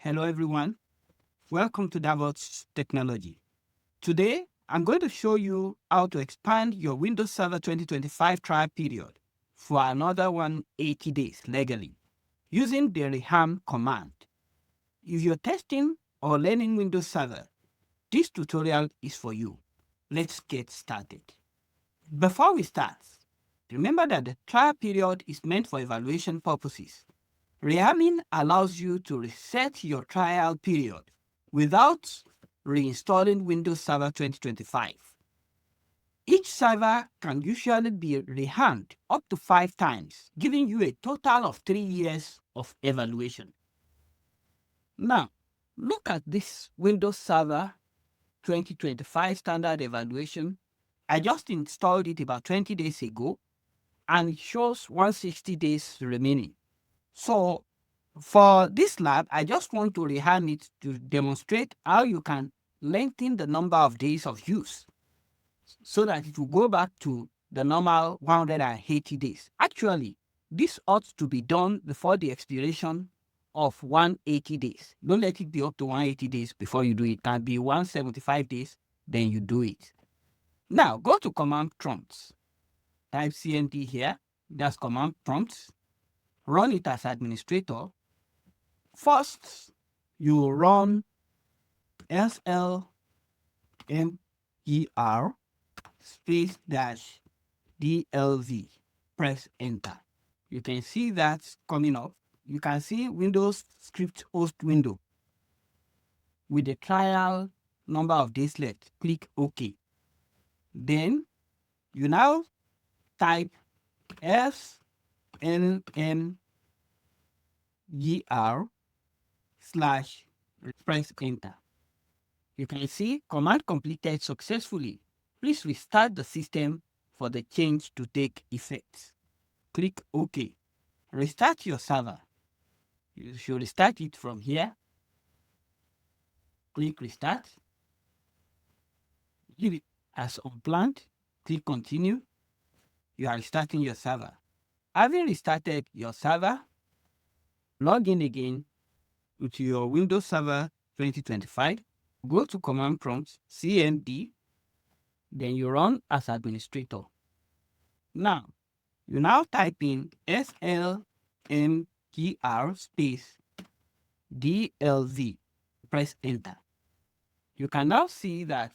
Hello everyone, welcome to Davots Technology. Today, I'm going to show you how to expand your Windows Server 2025 trial period for another 180 days legally using the rearm command. If you're testing or learning Windows Server, this tutorial is for you. Let's get started. Before we start, remember that the trial period is meant for evaluation purposes. Rearming allows you to reset your trial period without reinstalling Windows Server 2025. Each server can usually be rearmed up to 5 times, giving you a total of 3 years of evaluation. Now, look at this Windows Server 2025 standard evaluation. I just installed it about 20 days ago, and it shows 160 days remaining. So for this lab, I just want to rearm it to demonstrate how you can lengthen the number of days of use so that it will go back to the normal 180 days. Actually, this ought to be done before the expiration of 180 days. Don't let it be up to 180 days before you do it. It can be 175 days, then you do it. Now, go to command prompts. Type cmd here. That's command prompts. Run it as administrator. First, you run slmgr space dash dlv. Press enter. You can see that coming up. You can see Windows script host window with the trial number of days left. Click OK. Then you now type slmgr slash press enter. You can see command completed successfully. Please restart the system for the change to take effect. Click OK. Restart your server. You should restart it from here. Click restart. Leave it as unplanned. Click continue. You are restarting your server. Having restarted your server, log in again to your Windows Server 2025. Go to command prompt cmd, then you run as administrator. Now, you now type in slmgr space dlv. Press enter. You can now see that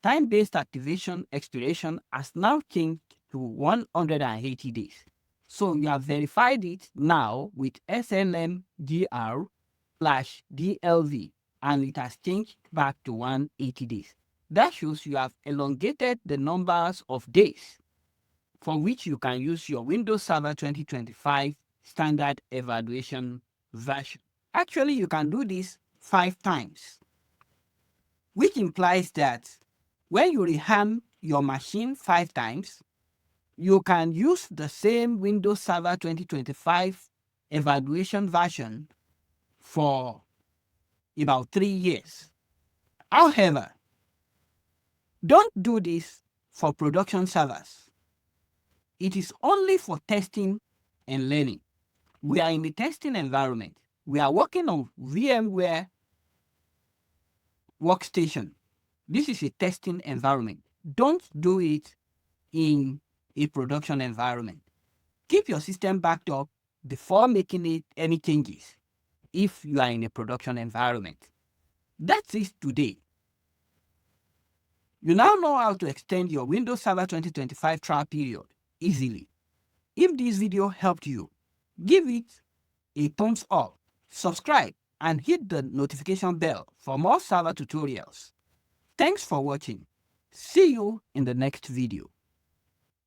time-based activation expiration has now changed to 180 days. So you have verified it now with slmgr /dlv, and it has changed back to 180 days. That shows you have elongated the numbers of days for which you can use your Windows Server 2025 standard evaluation version. Actually, you can do this 5 times, which implies that when you rearm your machine 5 times, you can use the same Windows Server 2025 evaluation version for about 3 years. However, don't do this for production servers. It is only for testing and learning. We are in the testing environment. We are working on VMware workstation. This is a testing environment. Don't do it in a production environment. Keep your system backed up before making any changes if you are in a production environment. That's it today. You now know how to extend your Windows Server 2025 trial period easily. If this video helped you, give it a thumbs up, subscribe, and hit the notification bell for more server tutorials. Thanks for watching. See you in the next video.